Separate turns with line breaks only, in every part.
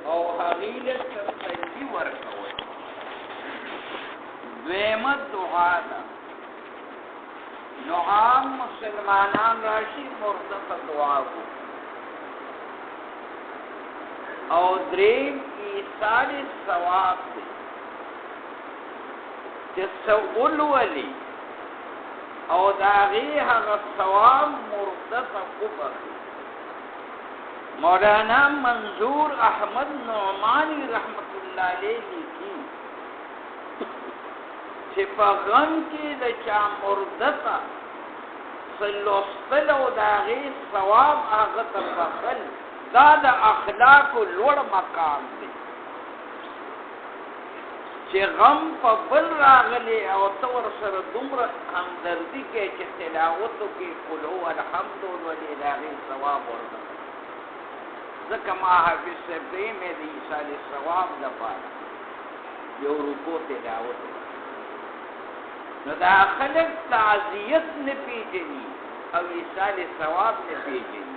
او هغیله تسلی ورکول. دویمه دعا ده. نو عام مسلمانان راشي مرده ته دعا کو. او دریم ایصال ثواب دی چې سوال ولی او داغي هغه ثواب مرده ته وبخي. مولانا منظور احمد نعمانی رحمت الله علیه لیکي چې په غم کې د چا مرده ته سلوستل او داغي ثواب هغه ته بخل دا د اخلاق لوړ مقام دی چې غم په بل راغلی او تور سره دومره همدردي کې چې تلاوت کې قل هو الحمد لله ثواب ورته ځکه ما حافظ صاحب مې د ایصال ثواب لپاره یو رکوع تلاوت نو دا خلق تعزیت نه پیژني او ایصال ثواب نه پیژني.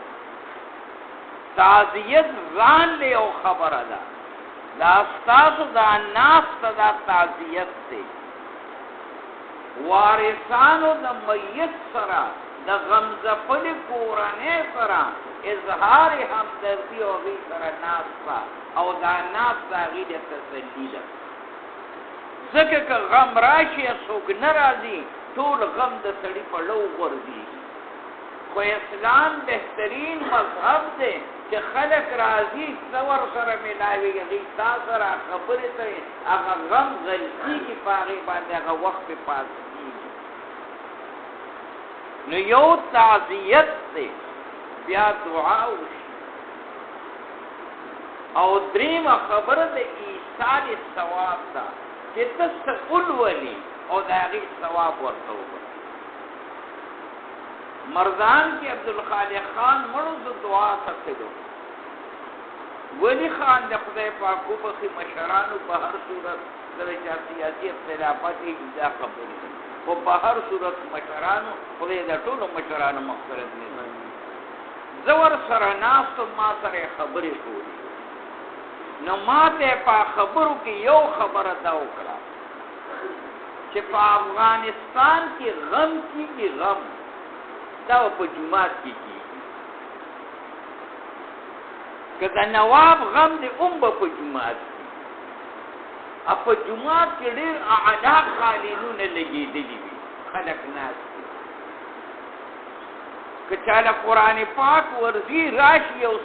تعزیت ځان له او خبره ده دا استاسو دا ناس ته دا تعزیت دی. وارثانو د میت سره د غمزفل کورنۍ سره اظهار همدردی او غي سره ناستا او دا ناستا غي د تسلی ده. ځکه که غم راشي څوک ناراضي ټول غم د سړي په لو ورځي. خو اسلام بهترین مذهب دی چې خلق راضي څور سره ملاوي غي تاسو سره خبرې کوي هغه غم غلطي کی پاغي باندې هغه وخت په پاس نو یو تعزیت دی بیا دعا وشي او دریم خبره د ایصال ثواب ده چې تسقل ولی او داغي ثواب ورته مرزان کی عبدالخالق خان مړو د دعا تکلو ولی خان د خدای پاک په مشرانو په هر صورت سره چې سیاسي اختلافات یې دا خبرې او په هر صورت مشرانو خدای د ټولو مشرانو مغفرت نه زور سره ناس ما سره خبرې کوي نو ماته په خبرو کې یو خبره دا وکړه چې په افغانستان کې غم کې غم دا په جمعات کې کله نواب غم دې په جمعات کې په جمعات کې ډېر اعلی قالینونه لګېدلي وي خلک ناس که چاله قرآن پاک ورزي راشي او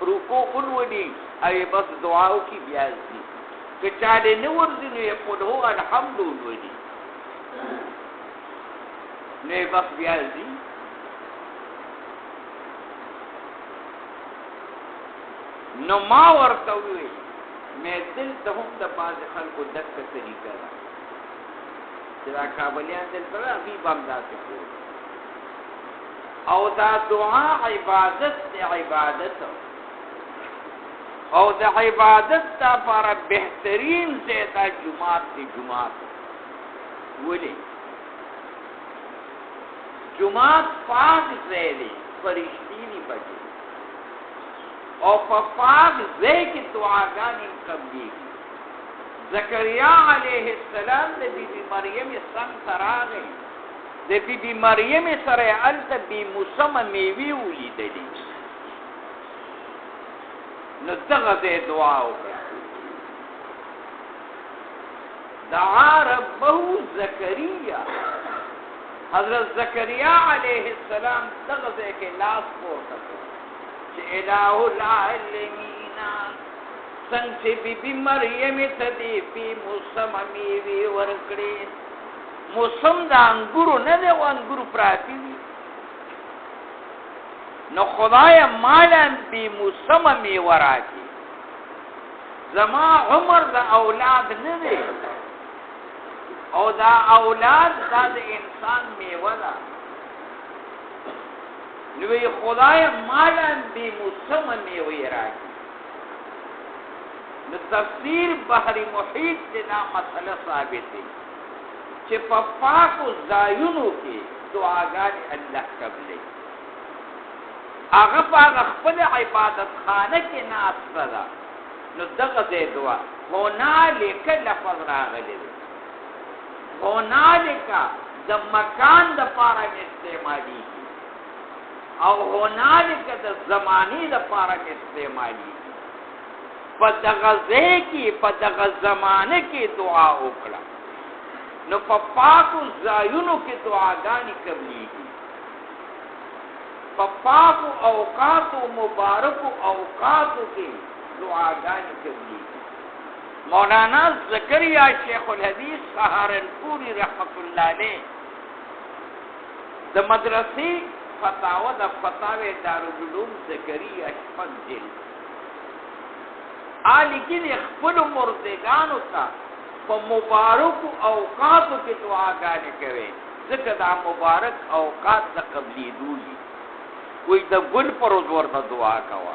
رکوع ولولي او بس دعاو کی بیاز دی که چاله نه ورزي نو یقول هو الحمد ولولي نه بس بیاز دی. نو ما ورته وی مې دلته هم د باز خلکو دغه طریقه ده چې دا کابلیان دلته ابي بامداسه کوي او دا دعا عبادت دی عبادت او د عبادت لپاره بهترین ځای جمعات دی جمعات ولی جمعات پاک ځای دی فرشتي نه بچي او په پاک ځای کې دعاګانې قبلېږي. زکریا علیه السلام د بیبي مریم څنګه تراغی د بیبي مریم سره الته بی موسم میوي ولیدلې نو دغه ځای دعا وکړه دعا ربه زکریا حضرت زکریا علیه السلام دغه ځای کې لاس پورته کړ الہ العالمین څنګه بی بی مریم ته دی په موسم میوي ورکړي موسم د انګورو نه دی انګورو پراتی دي نو خدای مالن په موسم میوه راکړي زما عمر د اولاد نه دی او دا اولاد د انسان میوه ده نوی خدای مالن بی موسم میوی راکی نو تفسیر بحر محیط دینا مسئلہ ثابت ہے چې په پاکو ځایونو کې دعاګانې الله قبلې هغه په خپل عبادت خانه کې ناست ده نو دغه ځای دعا هنالک لفظ راغلی دی هنالک د مکان د پاره استعمالي او هنالک د زمانی د پاره استعمالي په دغه ځای کې په دغه زمانه کې دعا وکړه نو په پاکو ځایونو کې دعاګانې قبلېږي په پاکو اوقاتو مبارکو اوقاتو کې دعاګانې قبلېږي مولانا زکریا شیخ الحدیث سہارنپوری رحمت اللہ علیہ د مدرسې فتاوی د فتاوی دارالعلوم زکریا شپږ جلد لیکن خپل مردگانو ته په مبارکو اوقاتو کې دعاګانې کوي ځکه دا مبارک اوقات د قبلېدو دي وایي د ګل پر ورځ ورته دعا کوه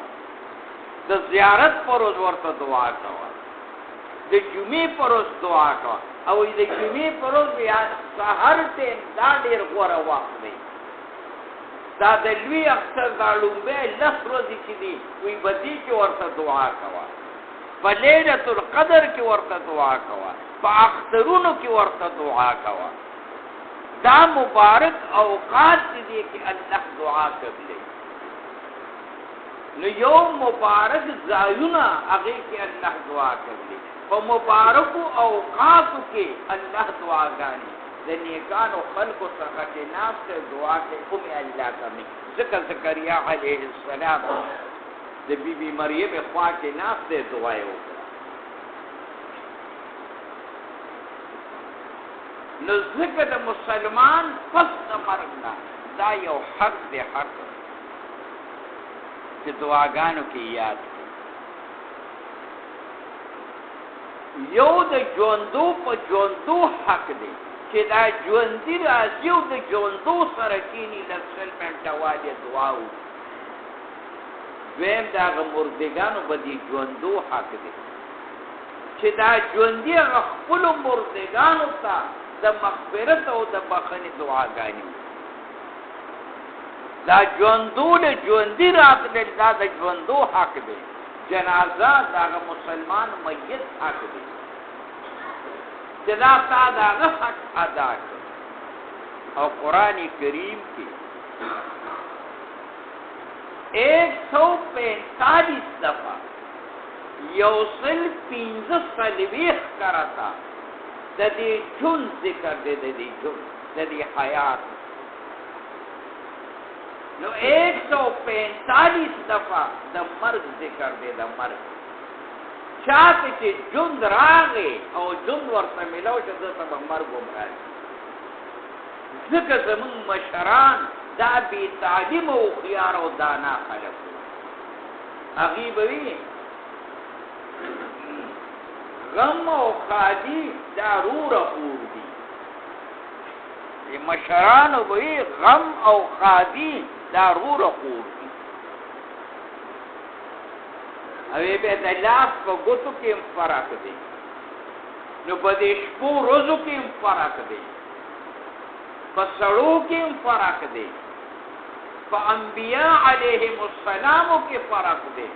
د زیارت پر ورځ ورته دعا کوه د جمعې پر ورځ دعا کوه او د جمعې پر ورځ بیا سحر ټیم دا ډېر غوره وخت دی دا د لوی اختر دا لومبی لس ورځې چې دي وایي په دې کې ورته دعا کوه په لیلة القدر کې ورته دعا کوه په اخترونو کې ورته دعا کوه دا مبارک اوقات دي کې الله دعا قبلوي نو یو مبارک ځایونه هغې کې الله دعا قبلوي په مبارکو اوقاتو کې الله دعاګانې د نیکانو خلکو څخه چې ناسته دعا کوي کومې الله کوي ځکه زکریا علیه السلام د بی بی مریم خوا کې ناسته دعا یې وکړه نو ځکه د مسلمان پس د مرګ نه دا یو حق دی حق چې دعاګانو کې یاد کړي یو د ژوندو په ژوندو حق دی چې دا ژوندي راځي او د ژوندو سره کښېني لږ سل منټه والې دعا وکړي دویم د هغه مردګانو به د ژوندو حق دی چې دا ژوندي هغه خپلو مردګانو ته د مغفرت او د بخښنې دعاګانې دا ژوندو له ژوندي راتلل دا د ژوندو حق دی جنازه د هغه مسلمان میت حق دی چې دا تا د هغه حق ادا کړ او قرآن کریم کې 145 دفعه یو سل 15 کرتا د دې جون ذکر دی د دې جون د دې حیات نو 145 دفعه د مرګ ذکر دی د مرګ چاته چې جون راغی او جون ورته ملو چې دته به مرګ ومراځي ځکه زمون مشران دا بی تعلیم او خيار او دانا خلق هغه به وي غم او خادي ضرور اور دي مشران وي غم او خادي ضرور اور دي اوی به د لاس په ګوتو کې فرق دی نو په دې شپو روزو کې فرق دی په سړو کې فرق دی په انبیاء علیهم السلام کې فرق دی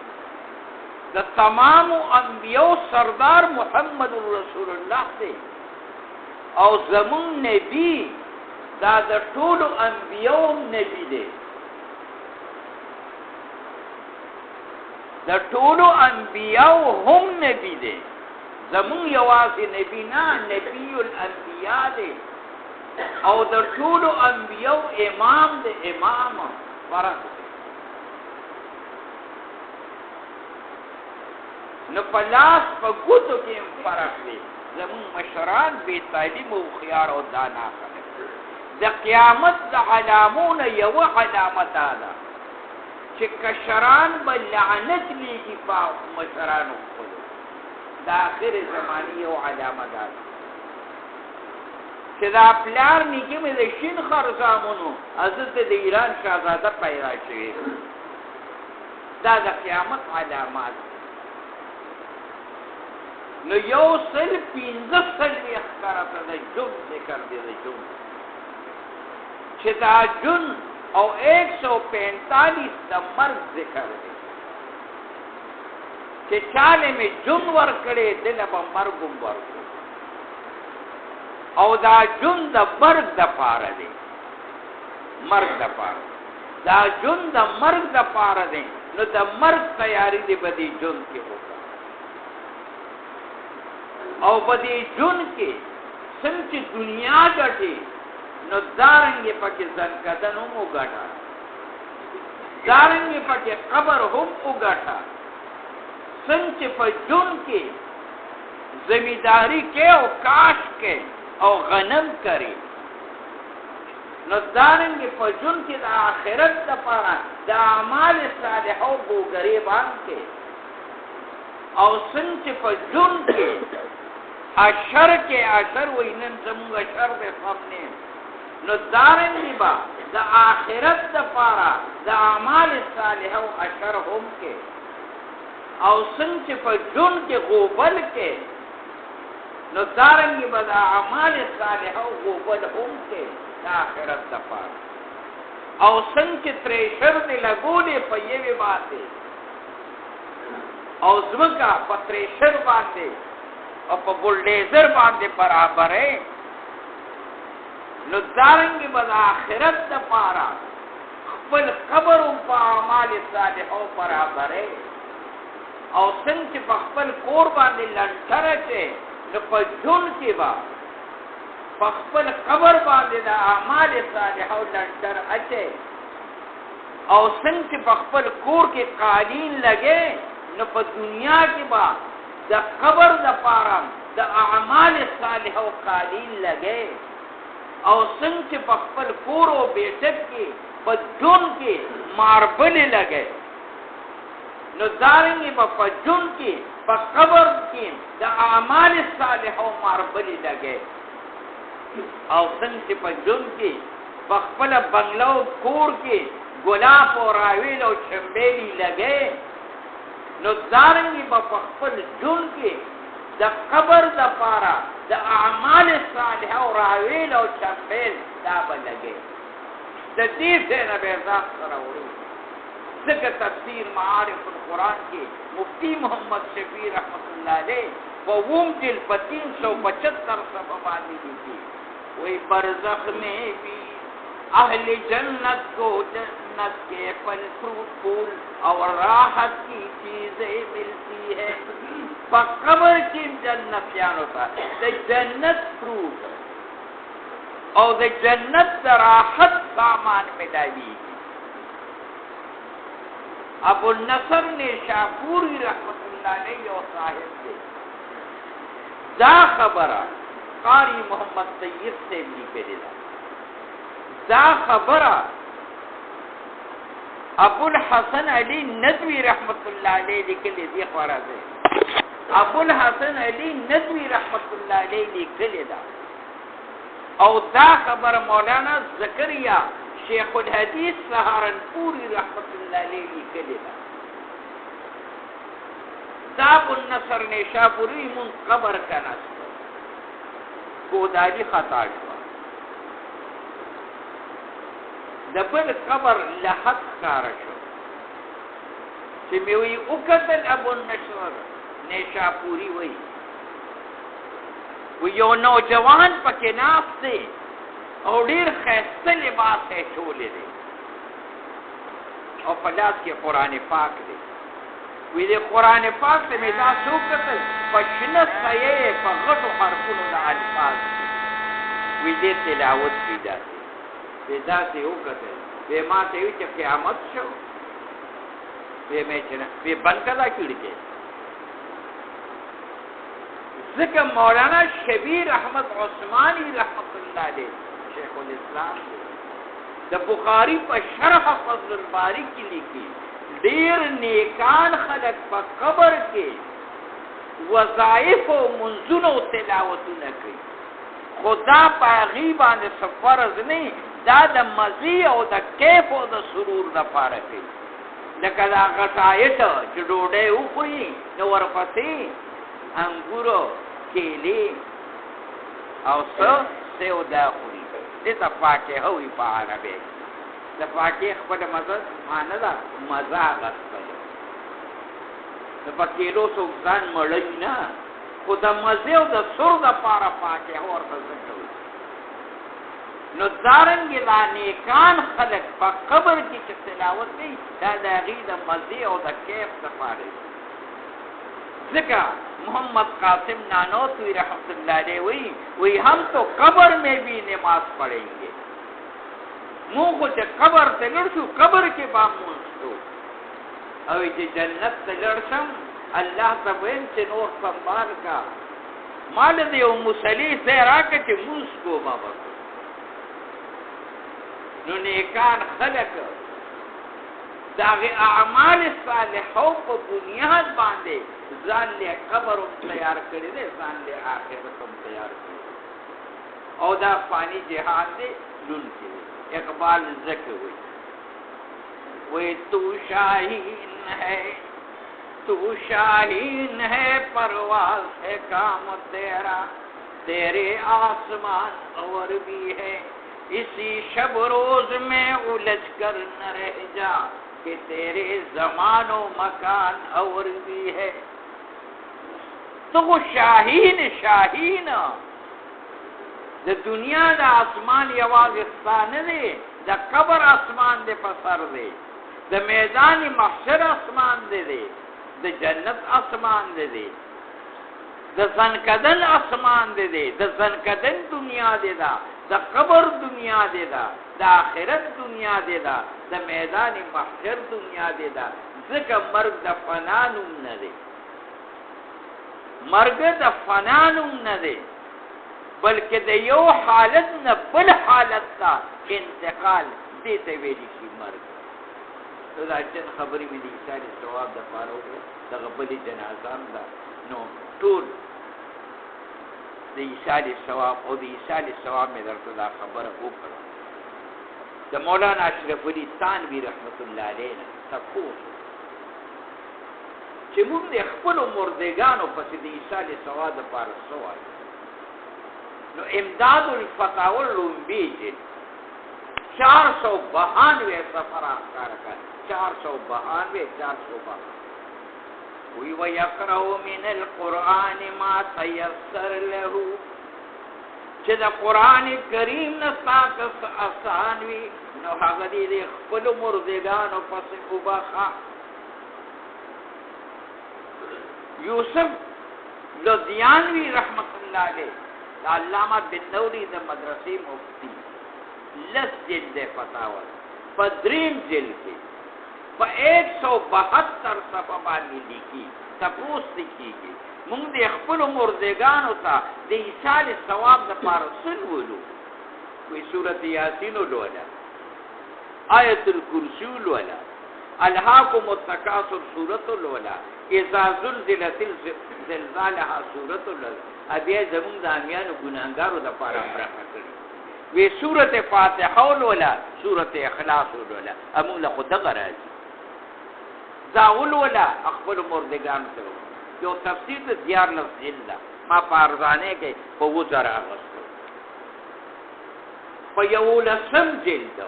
د تمام انبیاء سردار محمد رسول الله دی او زمون نبی دا د ټولو انبیاء نبی دی د ټولو انبیاء هم نبی دی زمون یوازې نبی نه نبی الانبیاء دی او د ټولو انبیاء امام دی امام فرق دی نو پلاس په ګوتو کې فرق دی زمون مشران بے تعلیم او خيار او دانا خلک د قیامت د علامونه یو علامه ده چې کشران به لعنت لیږي په مشرانو خپلو د آخر زمانې یو علامه ده چې دا پلار نیکه مې د شین خر زامنو حضرت د ایران شاهزاده پیدا شوی دا د قیامت علامات نو یو سل 15 اخترته د جون ذکر دی د جون چې دا جون او 145 د مرګ ذکر دی چې چاله می جون ور کړي دل به مرګ ور او دا جون د مرګ د پاره دی مرګ د پاره دا جون د مرګ د پاره دی نو د مرګ تیاری دی بدی جون کې وکړه او بدی جون کې څنګه دنیا ګټي نو دارنګ پکې ځنکدن هم وګټه دارنګ پکې قبر هم وګټه څنګه په جون کې زمینداری کې او کاش کې او غنم کری نو دارنګ په جون کې د آخرت لپاره د اعمال صالحو وګړي باندې او څنګه په جون کې اشر کې اشر وینن زموږ اشر به سامنے نو دارنګ با د آخرت لپاره د اعمال صالحو اشر هم کې او څنګه په جون کې غوبل کې نو دارنګي بدا اعمال صالحو غوبل هم کې د آخرت لپاره او څنګه تریشر دې لګولې په یوه باندې او زمکا په تریشر باندې او په بولډیزر باندې برابرې نو دارنګي بدا آخرت لپاره خپل قبر په اعمال صالحو برابرې او څنګه په خپل کور باندې لنټره کې نو په جون کې با په خپل قبر باندې د اعمال صالحو لنټر اچي او څنګه په خپل کور کې قالین لګي نو په دنیا کې با د قبر د پاره د اعمال صالحو قالین لګي او څنګه په خپل کور او بیٹک کې په جون کې ماربل لګي نو دارنګي په جون کې په قبر کې د اعمال صالحو ماربل لګي او څنګه په جون کې په خپل بنگلو کور کې ګلاب او راویل او چمبېلی لګي نو دارنګي په خپل جون کې د قبر د پاره د اعمال صالحو راویل او چمبېل دا بلګي د دې څخه به ځان سره وړي ذکر تفسیر معارف القرآن کے مفتی محمد شفیع رحمت اللہ علیہ ووم جل 375 صفحات دی وہی برزخ میں بھی اہل جنت کو جنت کے پھل پھول اور راحت کی چیزیں ملتی ہے قبر کی جنت بیان ہوتا ہے جنت فروٹ اور جنت راحت سامان ملاوی ابو النصر نے شاپوری رحمت اللہ علیہ اور صاحب سے دا خبرہ قاری محمد طیب سے لکھے دا خبرہ ابو الحسن علی ندوی رحمت اللہ علیہ لکھے دی خبرہ سے ابو الحسن علی ندوی رحمت اللہ علیہ لکھے دا او دا خبر مولانا زکریا شیخ الحدیث سہارنپوری رحمت اللہ علیہ لکھے دا ابو النصر نے شاپوری من قبر کا نصب گودالی خطا شوا دبل قبر لحق کار شو چی میوی اکتل ابو النصر نے شاپوری وی یو نوجوان پکې ناست دی او ډیر ښایسته لباس یې چولی دی او په لاس کې قرآن پاک دی وی دی قرآن پاک ته مې دا څه وکتل په شنه سایه یې په غټو حرفونو د الفاظ وی دی تلاوت کوي داسې وی داسې وکتل وی ما ته وی چې قیامت شو وی مې چې نه وی بند کړه کړي ذکر مولانا شبیر احمد عثمانی رحمت اللہ علیہ شیخ الاسلام دا بخاری پا شرح فضل الباری کی لکھی دیر نیکان خلق پا قبر کے وظائف و منزون و تلاوتو نکی خدا پا غیبان سفرز نہیں دا دا مزی او دا کیف او دا سرور دا پارکی لکه دا غطایت جدوڑے اخری نور پسی انگورو کیلی او سیو دا خوری دیتا فاکه ہوئی پا عربی دا فاکه خبر مزد مانا دا مزاغت بلو په کېلو څوک ځان مړوي نه، خو د مزې او د سر دپاره فاتحه ورته زده کوي. نو دارنګې دا نیکان خلک په قبر کې چې تلاوت کوي دا د هغې د مزې او د کیف دپاره وي. ځکه محمد قاسم نانوتوی رحمت اللہ علیہ وی ہم تو قبر میں بھی نماز پڑھیں گے. مونږ خو چې قبر ته لړ شو قبر کې به مونځ کوو، او چې جنت ته لړ شم الله ته ویم چې نور سنبال کا مال دې یو مصلي ځای راکړه چې مونځ کومه به. نو نیکان خلک د هغې اعمال صالحو په بنیاد باندې ځان له قبر هم تیار کړی دی، ځان له آخرت هم تیار کړی دی، او دا فانی جهان دی لونکی دی. اقبال ذکر وی تو شاہین ہے پرواز ہے کام تیرا، تیرے آسمان اور بھی ہے، اسی شب روز میں الجھ کر نہ رہ جا کہ تیرے زمان و مکان اور بھی ہے. تو وہ شاہین د دنیا د اسمان یوازې ستا نه دی، د قبر اسمان دی په سر دی، د میدان محشر اسمان دی، د جنت اسمان دی، د زنکدن اسمان دی، د زنکدن دنیا دی دا، د قبر دنیا دی دا، د آخرت دنیا دی دا، د میدان محشر دنیا دی دا. ځکه مرګ د فنا نوم نه دی، مرګ د فنا نوم نه دی، بلکې د یو حالت نه بل حالت ته انتقال دې ته ویل شي مرګ. نو دا چند خبرې مې د عیسی علیه السلام دپاره وکړه، دغه بلې جنازه هم ده. نو ټول د عیسی علیه السلام او د عیسی علیه السلام مې درته دا خبره وکړه. د مولانا اشرف علي تھانوي رحمت الله علیه نه تپوس چې موږ د خپلو مردګانو پسې د عیسی علیه السلام دپاره څه وایو. نو امداد الفتاوی لومبی جلد 492 سفر آخکار کر 492 وی ویقرأو من القرآن ما تیسر لہو چې د قرآن کریم نستاکس آسانوی نو حقدی دی خپل مردگانو پس اباخا. یوسف لدیانوی رحمت اللہ علیہ علامہ بن نوری د مدرسې مفتی لس جلد فتاوی په دریم جلد کې په 172 صفحه باندې لیکي. تپوس کېږي موږ د خپلو مردګانو ته د عیسی علیه السلام دپاره څه لولو؟ وایي سورت یاسین ولوله، آیت الکرسي ولوله، الهاکم التکاثر سورت ولوله، اذا زلزلت زلزالها سورت ولوله. بیا زمونږ د امیانو ګناهګارو دپاره برخه کړي. وی سورت فاتحه ولوله، سورت اخلاص ولوله، موږ له خو دغه راځي دا ولوله خپلو مردګانو ته. یو تفسیر د 14 جلده ما په ارزانې کې په 2000 اخیستو، په 11 جلد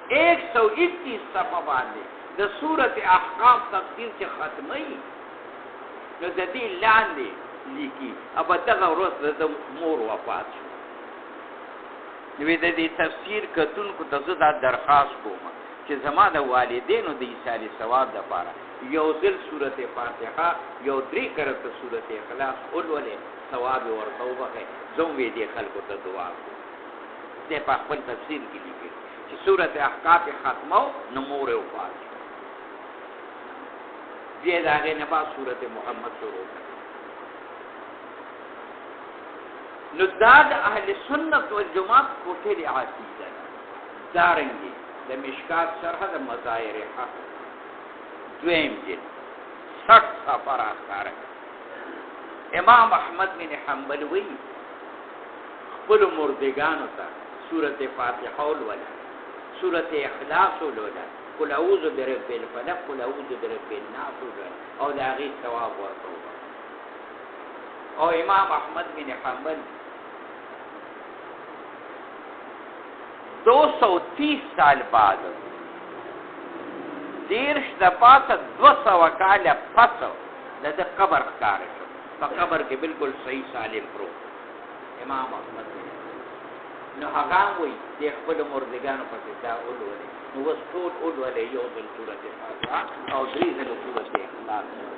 121 صفحه باندې د سورت احقاف تفسیر چې ختموي نو د دې لاندې لیکي اب دغه ورځ د مور وفات شو. نو د دې تفسیر کتونکو ته زه دا درخواست کوم چې زما د والدینو د عیسی علیه السلام دپاره یو ځل سورت فاتحه یو 3 کرته سورت اخلاص ولولې ثواب ورته وبخښئ. زه هم دې خلکو ته دعا کوم. دې په خپل تفسیر کې لیکي چې سورت احقاف ختمو نو مور وفات شو. بیا د هغې نه بعد سورت محمد شروع کړه. نو دا د اهل سنت والجماعت کوټلې عقیده ده. دارنګې د مشکات شرح د مظاهر حق دویم جلد 60 صفحه راښکاره کړه. امام احمد بن حنبل وایي خپلو مردګانو ته سورت فاتحه ولوله، سورت اخلاص ولوله، قل اعوذ برب الفلق، قل اعوذ برب الناس ولوله، او د هغې ثواب ورته وبخښئ. او امام احمد بن حنبل 230 سال بعد 13 د پاسه 200 کاله پس د قبر ښکار شو په قبر کې بالکل صحیح سالم پروت امام احمد نو هغه وایي د خپل مردگانو په ځای اولولې نو وس ټول اولولې یو ځل صورت فاتحه او درې ځله صورت اخلاص